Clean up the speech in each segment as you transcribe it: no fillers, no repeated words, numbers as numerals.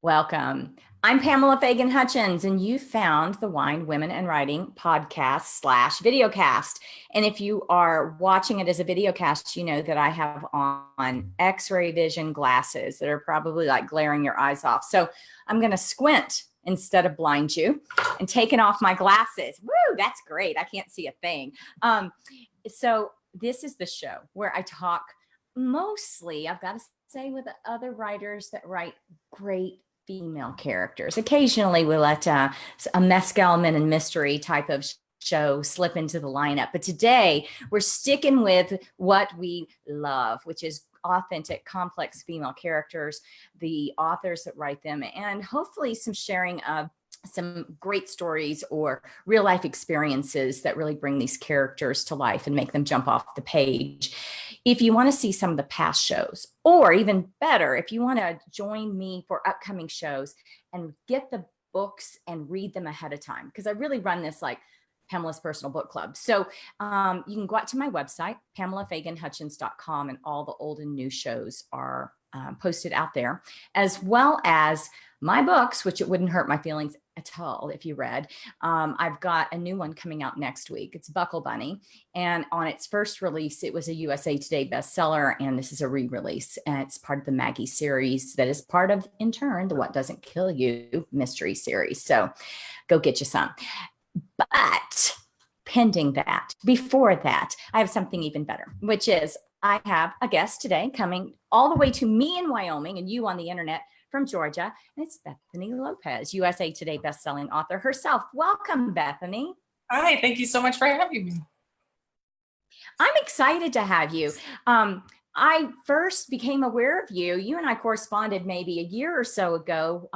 Welcome. I'm Pamela Fagan Hutchins, and you found the Wine, Women, and Writing podcast / videocast. And if you are watching it as a videocast, you know that I have on X-ray vision glasses that are probably like glaring your eyes off. So I'm going to squint instead of blind you and taking off my glasses. Woo, that's great. I can't see a thing. So this is the show where I talk mostly, I've got to say, with other writers that write great female characters. Occasionally we'll let a mescal men and mystery type of show slip into the lineup. But today we're sticking with what we love, which is authentic, complex female characters, the authors that write them, and hopefully some sharing of some great stories or real life experiences that really bring these characters to life and make them jump off the page. If you want to see some of the past shows, or even better, if you want to join me for upcoming shows and get the books and read them ahead of time, because I really run this like Pamela's Personal Book Club. So you can go out to my website, PamelaFaganHutchins.com, and all the old and new shows are posted out there, as well as my books, which it wouldn't hurt my feelings at all if you read. I've got a new one coming out next week. It's Buckle Bunny. And on its first release, it was a USA Today bestseller. And this is a re-release. And it's part of the Maggie series that is part of, in turn, the What Doesn't Kill You mystery series. So go get you some. But pending that, before that, I have something even better, which is I have a guest today coming all the way to me in Wyoming and you on the internet from Georgia. And it's Bethany Lopez, USA Today bestselling author herself. Welcome, Bethany. Hi, thank you so much for having me. I'm excited to have you. I first became aware of you. You and I corresponded maybe a year or so ago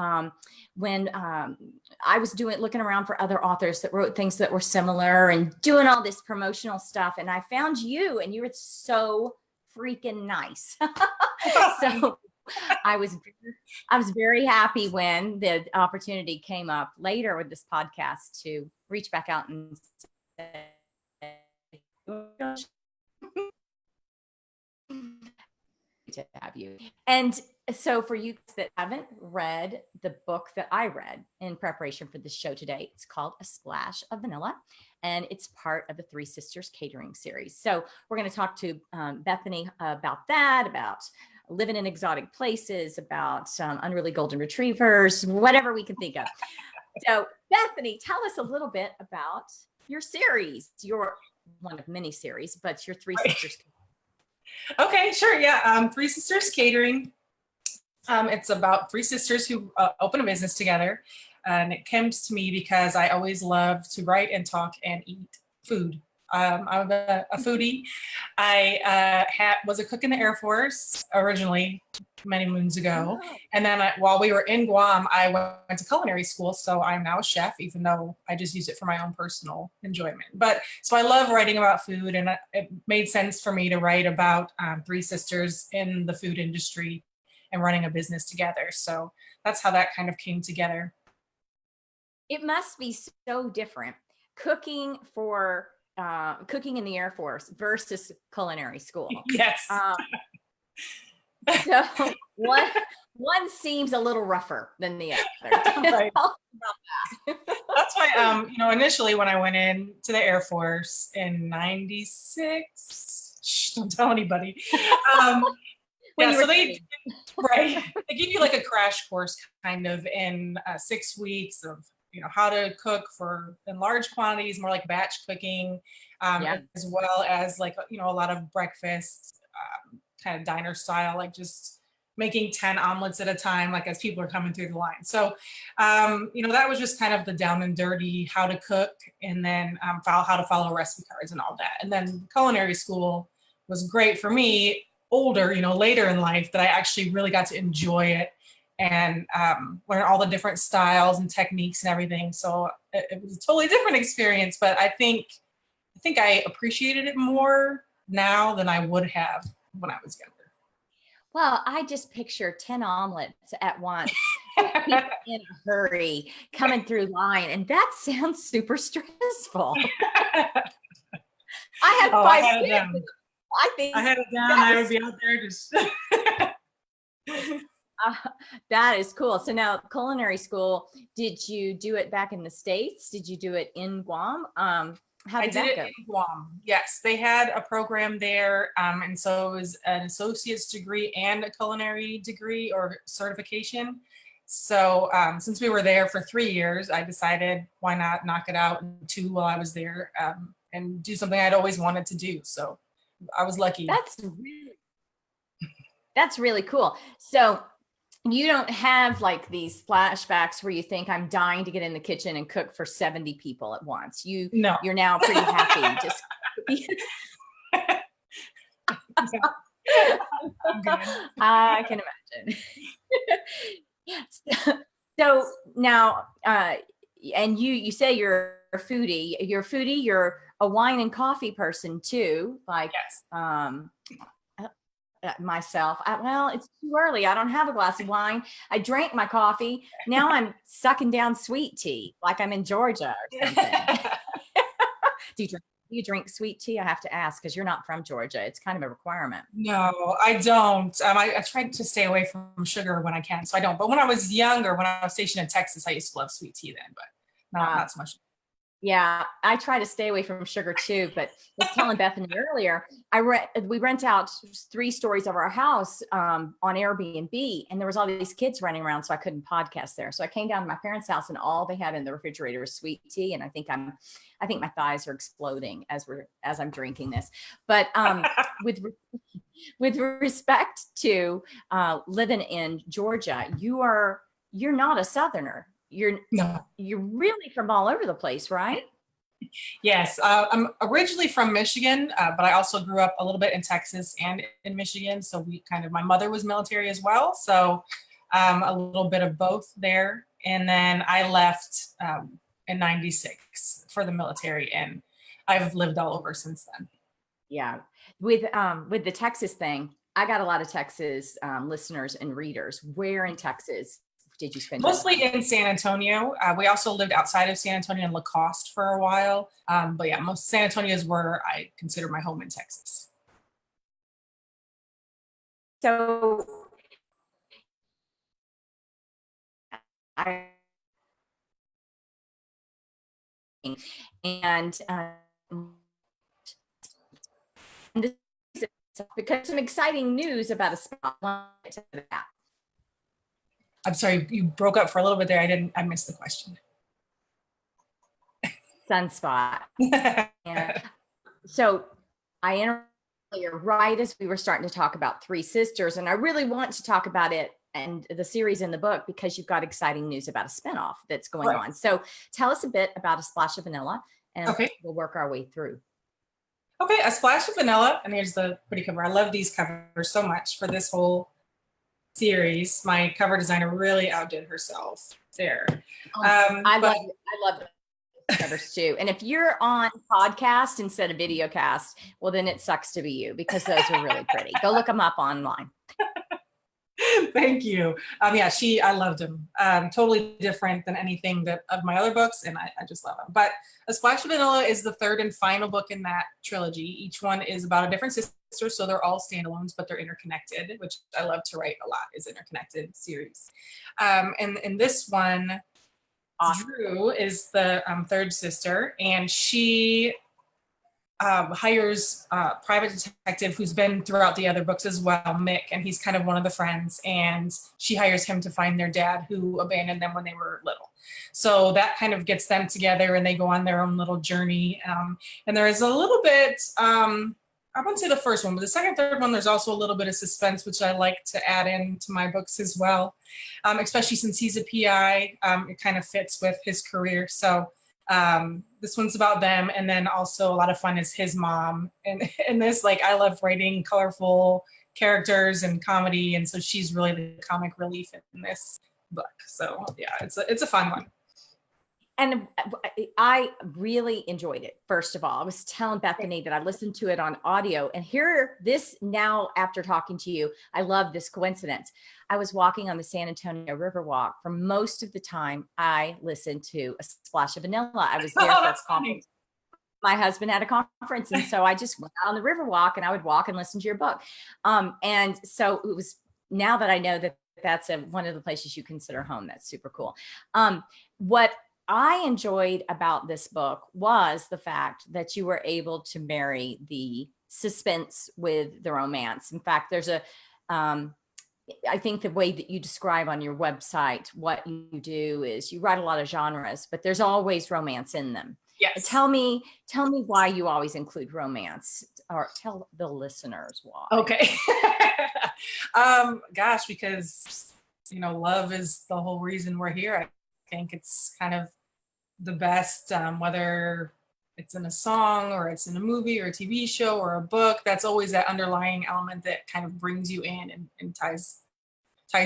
when I was looking around for other authors that wrote things that were similar and doing all this promotional stuff. And I found you, and you were so freaking nice. So I was very happy when the opportunity came up later with this podcast to reach back out and say, to have you. And so for you that haven't read the book that I read in preparation for this show today, it's called A Splash of Vanilla, and it's part of the Three Sisters Catering series. So we're going to talk to Bethany about that, about living in exotic places, about unruly golden retrievers, whatever we can think of. So Bethany, tell us a little bit about your series. You're one of many series, but your Three Sisters. Okay, sure. Yeah. Three Sisters Catering. It's about three sisters who open a business together. And it comes to me because I always love to write and talk and eat food. I'm a foodie. I was a cook in the Air Force originally many moons ago. And then while we were in Guam, I went to culinary school. So I'm now a chef, even though I just use it for my own personal enjoyment. But so I love writing about food, and it made sense for me to write about three sisters in the food industry and running a business together. So that's how that kind of came together. It must be so different cooking in the Air Force versus culinary school. Yes. So one seems a little rougher than the other. Right. That's why, initially when I went into the Air Force in '96, don't tell anybody. So they give you like a crash course kind of in 6 weeks of how to cook in large quantities, more like batch cooking, as well as like, a lot of breakfast, kind of diner style, like just making 10 omelets at a time, like as people are coming through the line. So, that was just kind of the down and dirty, how to cook, and then how to follow recipe cards and all that. And then culinary school was great for me, older, later in life, that I actually really got to enjoy it and learn all the different styles and techniques and everything. So it was a totally different experience, but I think I appreciated it more now than I would have when I was younger. Well, I just picture 10 omelets at once, people in a hurry, coming through line, and that sounds super stressful. I have 5 kids. I had it down. I would be out there just. Uh, that is cool. So now culinary school, did you do it back in the States? Did you do it in Guam? How I did did that it go? in Guam. Yes, they had a program there. And so it was an associate's degree and a culinary degree or certification. So since we were there for 3 years, I decided why not knock it out in 2 while I was there, and do something I'd always wanted to do. So I was lucky. That's really cool. So you don't have like these flashbacks where you think I'm dying to get in the kitchen and cook for 70 people at once. No. You're now pretty happy. Just I'm good. I can imagine. So now, and you say you're a foodie. You're a foodie. You're a wine and coffee person too. Like, Yes. Myself. Well, it's too early. I don't have a glass of wine. I drank my coffee. Now I'm sucking down sweet tea like I'm in Georgia or something. Do you drink sweet tea? I have to ask because you're not from Georgia. It's kind of a requirement. No, I don't. I tried to stay away from sugar when I can, so I don't. But when I was younger, when I was stationed in Texas, I used to love sweet tea then, but not so much. Yeah, I try to stay away from sugar too, but I was telling Bethany earlier, we rent out 3 stories of our house on Airbnb, and there was all these kids running around, so I couldn't podcast there. So I came down to my parents' house, and all they had in the refrigerator was sweet tea, and I think my thighs are exploding as I'm drinking this. But with respect to living in Georgia, you're not a Southerner. You're really from all over the place, right? Yes, I'm originally from Michigan, but I also grew up a little bit in Texas and in Michigan. So my mother was military as well. So a little bit of both there. And then I left in 96 for the military, and I've lived all over since then. Yeah. With the Texas thing, I got a lot of Texas listeners and readers. Where in Texas did you spend? Mostly in San Antonio. We also lived outside of San Antonio in Lacoste for a while. But yeah, most San Antonio is where I consider my home in Texas. So this because some exciting news about a spot. I'm sorry, you broke up for a little bit there. I missed the question. Sunspot. And so I interrupted right as we were starting to talk about Three Sisters, and I really want to talk about it and the series in the book because you've got exciting news about a spinoff that's going on. So tell us a bit about A Splash of Vanilla, and we'll work our way through. Okay, A Splash of Vanilla, and here's the pretty cover. I love these covers so much for this whole series. My cover designer really outdid herself there. I love covers too. And if you're on podcast instead of video cast, well, then it sucks to be you because those are really pretty. Go look them up online. Thank you. I loved him. Totally different than anything of my other books, and I just love him. But A Splash of Vanilla is the 3rd and final book in that trilogy. Each one is about a different sister, so they're all standalones, but they're interconnected, which I love to write a lot, is interconnected series. And this one, Drew is the 3rd sister, and she hires a private detective who's been throughout the other books as well, Mick, and he's kind of one of the friends, and she hires him to find their dad who abandoned them when they were little. So that kind of gets them together, and they go on their own little journey. And there is a little bit, I wouldn't say the first one, but the second, third one, there's also a little bit of suspense, which I like to add into my books as well, especially since he's a PI. It kind of fits with his career. So this one's about them, and then also a lot of fun is his mom. And in this, I love writing colorful characters and comedy, and so she's really the comic relief in this book. So yeah, it's a fun one. And I really enjoyed it. First of all, I was telling Bethany that I listened to it on audio, and now after talking to you, I love this coincidence. I was walking on the San Antonio Riverwalk. For most of the time, I listened to A Splash of Vanilla. I was there for a conference. My husband had a conference, and so I just went out on the Riverwalk, and I would walk and listen to your book. And so it was, now that I know that that's one of the places you consider home. That's super cool. What I enjoyed about this book was the fact that you were able to marry the suspense with the romance. In fact, there's I think the way that you describe on your website what you do is you write a lot of genres, but there's always romance in them. Yes. Tell me why you always include romance, or tell the listeners why. Okay. Gosh, because, love is the whole reason we're here. I think it's kind of the best, whether it's in a song or it's in a movie or a TV show or a book, that's always that underlying element that kind of brings you in and ties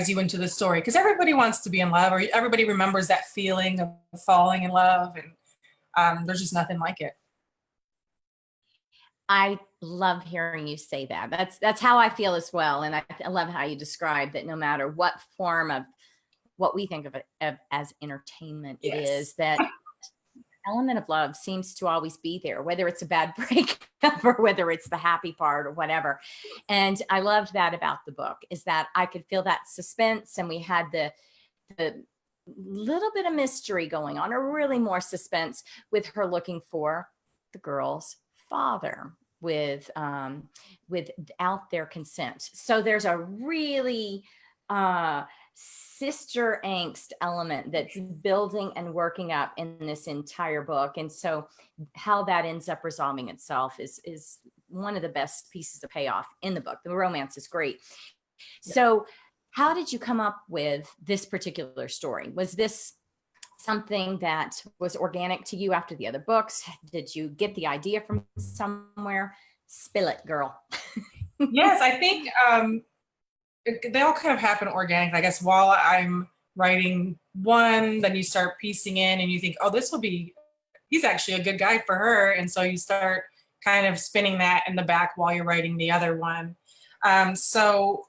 you into the story. Because everybody wants to be in love, or everybody remembers that feeling of falling in love, and there's just nothing like it. I love hearing you say that. That's how I feel as well. And I love how you describe that no matter what form of what we think of it as entertainment, it is that element of love seems to always be there, whether it's a bad breakup or whether it's the happy part or whatever. And I loved that about the book, is that I could feel that suspense, and we had the little bit of mystery going on, or really more suspense, with her looking for the girl's father without their consent. So there's a really sister angst element that's building and working up in this entire book. And so how that ends up resolving itself is one of the best pieces of payoff in the book. The romance is great. So how did you come up with this particular story? Was this something that was organic to you after the other books? Did you get the idea from somewhere? Spill it, girl. Yes, I think they all kind of happen organic. I guess while I'm writing one, then you start piecing in and you think, oh, he's actually a good guy for her. And so you start kind of spinning that in the back while you're writing the other one. So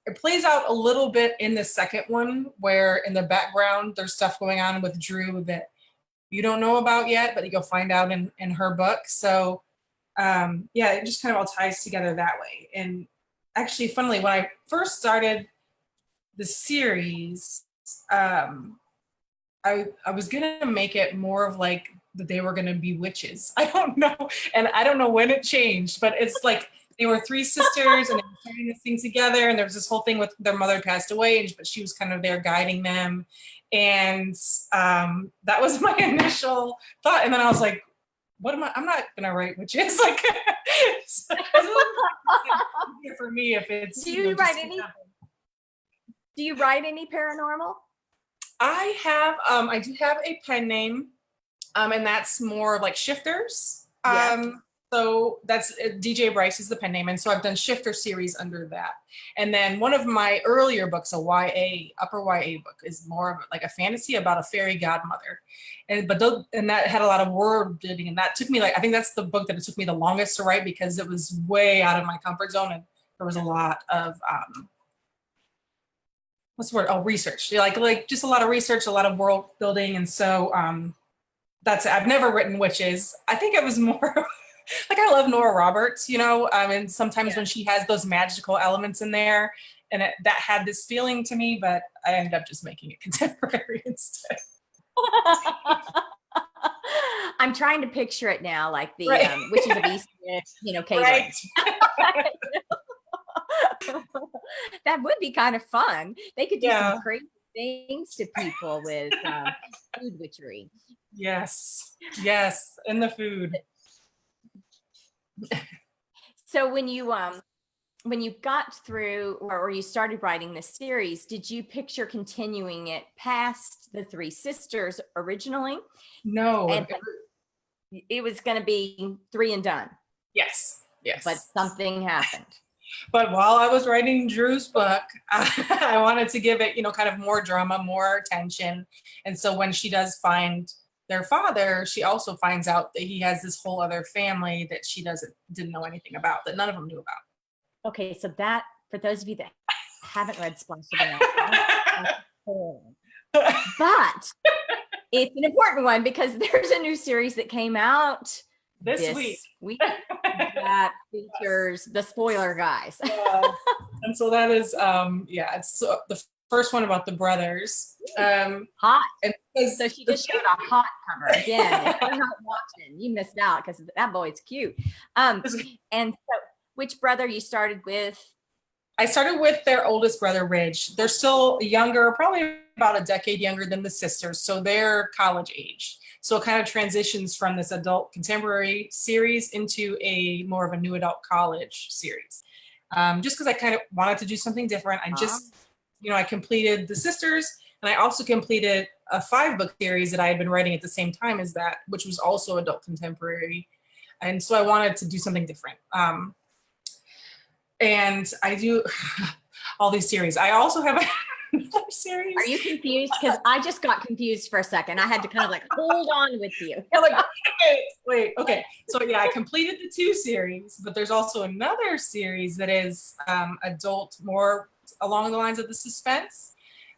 it plays out a little bit in the second one, where in the background, there's stuff going on with Drew that you don't know about yet, but you'll find out in her book. So it just kind of all ties together that way. And actually, funnily, when I first started the series, I was gonna make it more of like that they were gonna be witches. I don't know, and I don't know when it changed, but it's like they were three sisters and they were putting this thing together, and there was this whole thing with their mother passed away, but she was kind of there guiding them, and that was my initial thought. And then I was like, I'm not gonna write witches. Like, it's a little easier for me if it's. Do you write any paranormal? I do have a pen name, and that's more like Shifters. So that's DJ Bryce is the pen name, and so I've done Shifter series under that. And then one of my earlier books, a upper YA book, is more of like a fantasy about a fairy godmother, and that had a lot of world building, and that took me I think that's the book that it took me the longest to write, because it was way out of my comfort zone, and there was a lot of research, like just a lot of research, a lot of world building, and so that's it. I've never written witches. I think it was more. Like, I love Nora Roberts, and sometimes when she has those magical elements in there, and that had this feeling to me, but I ended up just making it contemporary instead. I'm trying to picture it now, like the Witches of East, catering. Right. That would be kind of fun. They could do some crazy things to people with food witchery. Yes, and the food. So when you got through, or you started writing this series, did you picture continuing it past the Three Sisters originally? No. And it was going to be 3 and done. Yes. But something happened. But while I was writing Drew's book, I wanted to give it, kind of more drama, more tension. And so when she does find their father, she also finds out that he has this whole other family that she didn't know anything about, that none of them knew about. Okay, so that, for those of you that haven't read Splash of the but it's an important one, because there's a new series that came out this week that features the spoiler guys. And so that is, it's the first one about the brothers. Hot. So she just showed a hot cover again. If you're not watching, you missed out because that boy's cute. And so, which brother you started with? I started with their oldest brother, Ridge. They're still younger, probably about a decade younger than the sisters, so they're college age. So it kind of transitions from this adult contemporary series into a more of a new adult college series. Just because I kind of wanted to do something different. I completed the sisters, and I also completed a 5-book series that I had been writing at the same time as that, which was also adult contemporary. And so I wanted to do something different. And I do all these series. I also have another series. Are you confused? Because I just got confused for a second. I had to kind of like hold on with you. Wait, okay. So yeah, I completed the 2 series, but there's also another series that is adult, more along the lines of the suspense.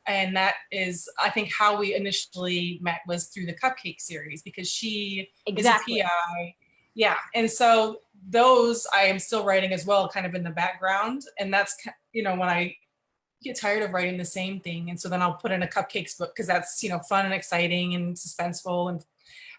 And that is, I think, how we initially met was through the Cupcake series, because she is a PI. Yeah, and so those I am still writing as well, kind of in the background. And that's, when I get tired of writing the same thing, and so then I'll put in a Cupcakes book because that's, fun and exciting and suspenseful. And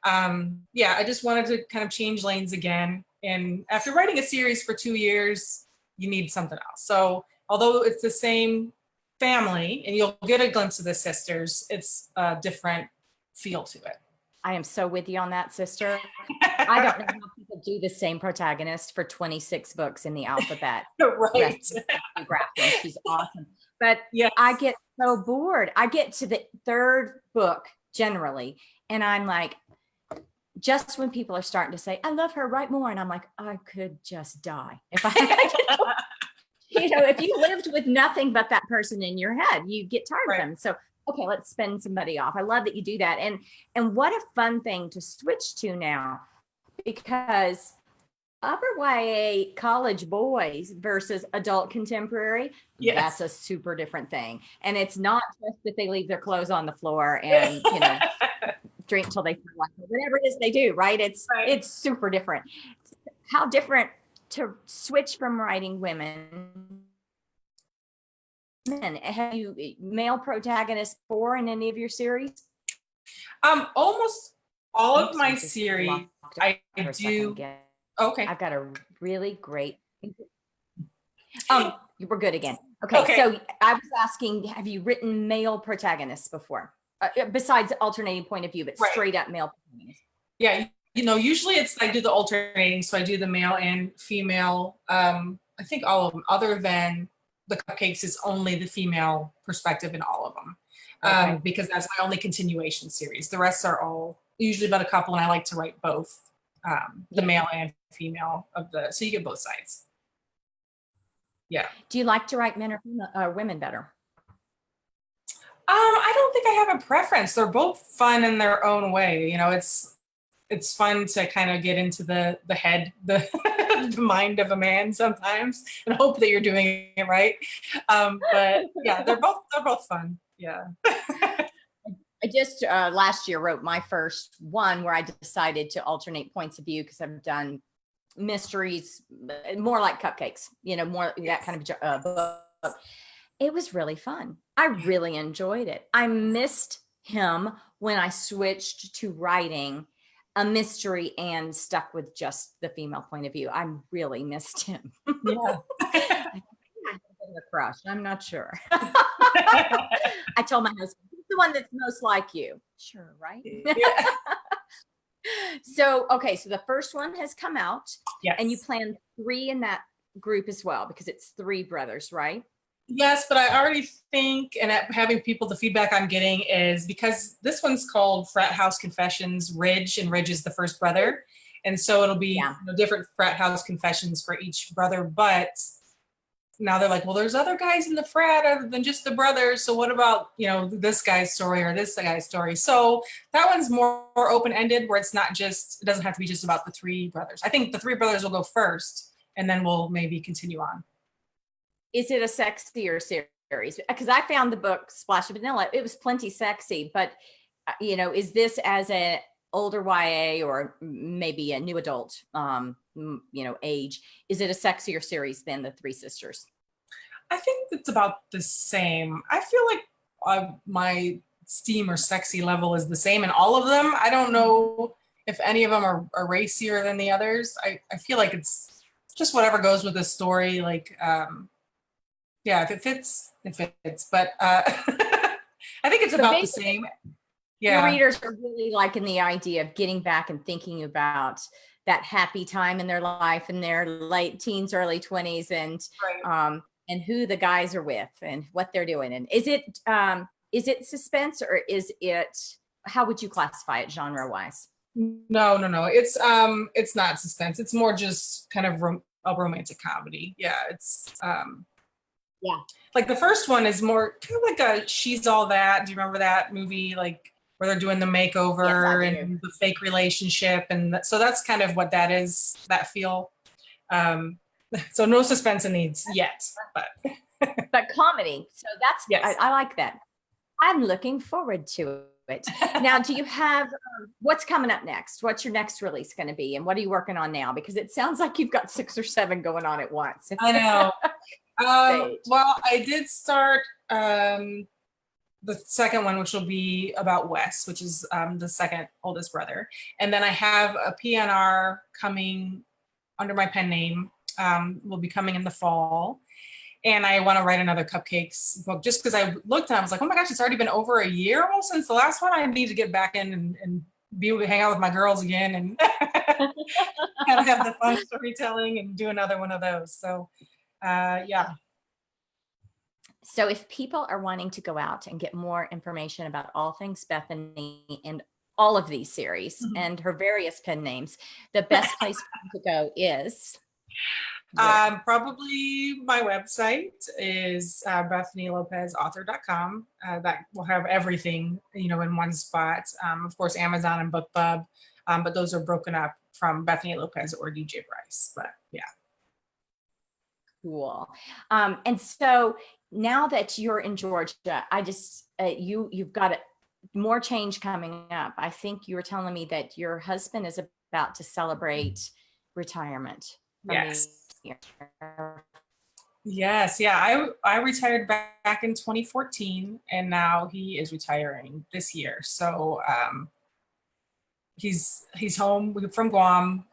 I just wanted to kind of change lanes again. And after writing a series for 2 years, you need something else. So although it's the same family and you'll get a glimpse of the sisters, it's a different feel to it. I am so with you on that, sister. I don't know how people do the same protagonist for 26 books in the alphabet. Right. She's awesome. But yes. I get so bored. I get to the 3rd book generally, and I'm like, just when people are starting to say, I love her, write more. And I'm like, I could just die. If if you lived with nothing but that person in your head, you get tired of them. So okay, let's spin somebody off. I love that you do that. And what a fun thing to switch to now, because upper YA college boys versus adult contemporary, that's a super different thing. And it's not just that they leave their clothes on the floor and, drink till they feel like it, whatever it is they do, right? It's super different. How different to switch from writing women. Have you male protagonists in any of your series? Almost all of my series I do. Okay. I've got a really great. We're good again. Okay. So I was asking, have you written male protagonists before? Besides alternating point of view, but straight up male protagonists? Yeah. Usually I do the alternating. So I do the male and female. I think all of them, other than the Cupcakes, is only the female perspective in all of them, because that's my only continuation series. The rest are all usually about a couple, and I like to write both the male and female so you get both sides. Yeah. Do you like to write men or women better? I don't think I have a preference. They're both fun in their own way. It's fun to kind of get into the head, the mind of a man sometimes, and hope that you're doing it right. But yeah, they're both fun. Yeah. I just last year wrote my first one where I decided to alternate points of view, because I've done mysteries more like Cupcakes, more that kind of book. It was really fun. I really enjoyed it. I missed him when I switched to writing a mystery and stuck with just the female point of view. I really missed him. Yeah. I think I had a crush. I'm not sure. I told my husband, he's the one that's most like you. Sure, right? Yeah. So the first one has come out. Yes. And you plan 3 in that group as well, because it's 3 brothers, right? Yes, but I already think, and having the feedback I'm getting is, because this one's called Frat House Confessions, Ridge, and Ridge is the first brother. And so it'll be different frat house confessions for each brother. But now they're like, well, there's other guys in the frat other than just the brothers. So what about, this guy's story or this guy's story? So that one's more open-ended, where it doesn't have to be just about the 3 brothers. I think the 3 brothers will go first, and then we'll maybe continue on. Is it a sexier series? Because I found the book Splash of Vanilla, it was plenty sexy, but is this as an older YA or maybe a new adult, age? Is it a sexier series than the Three Sisters? I think it's about the same. I feel like my steam or sexy level is the same in all of them. I don't know if any of them are racier than the others. I feel like it's just whatever goes with the story. Like, yeah, if it fits, it fits. But I think it's So about the same. Your Yeah. readers are really liking the idea of getting back and thinking about that happy time in their life in their late teens, early 20s, and who the guys are with and what they're doing. And is it suspense, or is it, how would you classify it genre wise? No. It's not suspense. It's more just kind of a romantic comedy. Yeah. It's Yeah. like the first one is more kind of like a She's All That. Do you remember that movie? Like where they're doing the makeover and the fake relationship. And so that's kind of what that is, that feel. So no suspense in these yet, but comedy. So that's, yes. I like that. I'm looking forward to it. Now, do you have, what's coming up next? What's your next release going to be? And what are you working on now? Because it sounds like you've got 6 or 7 going on at once. I know. Well, I did start the second one, which will be about Wes, which is the second oldest brother. And then I have a PNR coming under my pen name, will be coming in the fall. And I want to write another cupcakes book just because I looked and I was like, oh my gosh, it's already been over a year almost since the last one. I need to get back in and be able to hang out with my girls again and kind of have the fun storytelling and do another one of those. So yeah. So if people are wanting to go out and get more information about all things Bethany and all of these series and her various pen names, the best place to go is? Probably my website is BethanyLopezAuthor.com. That will have everything, in one spot. Of course, Amazon and BookBub, but those are broken up from Bethany Lopez or DJ Bryce. But yeah. Cool. And so now that you're in Georgia, I just, you've got more change coming up. I think you were telling me that your husband is about to celebrate retirement. Yes. Yes. Yeah. I retired back in 2014 and now he is retiring this year. So, he's home from Guam.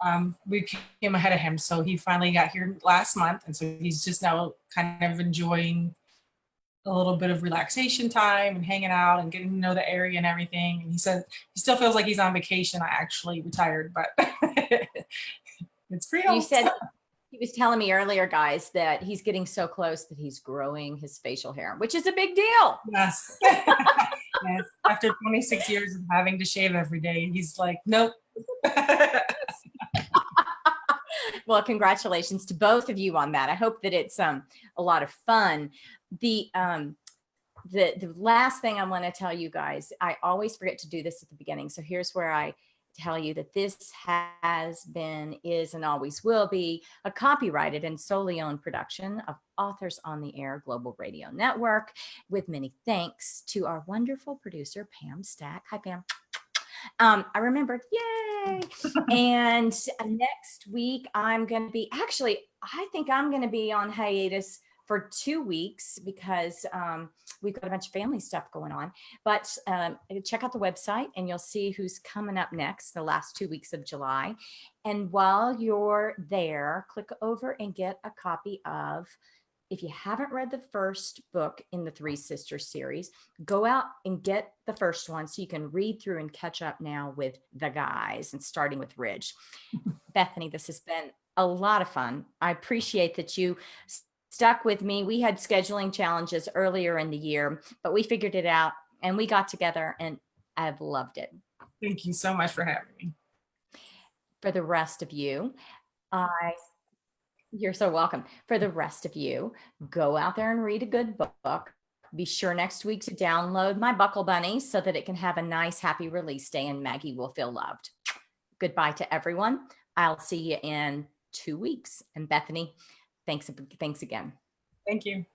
We came ahead of him. So he finally got here last month. And so he's just now kind of enjoying a little bit of relaxation time and hanging out and getting to know the area and everything. And he said he still feels like he's on vacation. I actually retired, but it's pretty You said he was telling me earlier, guys, that he's getting so close that he's growing his facial hair, which is a big deal. Yes. Yes. After 26 years of having to shave every day, he's like, nope. Well, congratulations to both of you on that. I hope that it's a lot of fun. The last thing I want to tell you guys, I always forget to do this at the beginning. So here's where I tell you that this has been, is, and always will be a copyrighted and solely owned production of Authors on the Air Global Radio Network, with many thanks to our wonderful producer, Pam Stack. Hi, Pam. I remembered, yay. And next week I'm going to be, actually, I think I'm going to be on hiatus for 2 weeks because we've got a bunch of family stuff going on. But check out the website and you'll see who's coming up next, the last 2 weeks of July. And while you're there, click over and get a copy of, if you haven't read the first book in the Three Sisters series, go out and get the first one so you can read through and catch up now with the guys, and starting with Ridge. Bethany, this has been a lot of fun. I appreciate that you stuck with me. We had scheduling challenges earlier in the year, but we figured it out and we got together and I've loved it. Thank you so much for having me. For the rest of you, you're so welcome. For the rest of you, go out there and read a good book. Be sure next week to download my Buckle Bunny so that it can have a nice, happy release day and Maggie will feel loved. Goodbye to everyone. I'll see you in 2 weeks. And Bethany, thanks again. Thank you.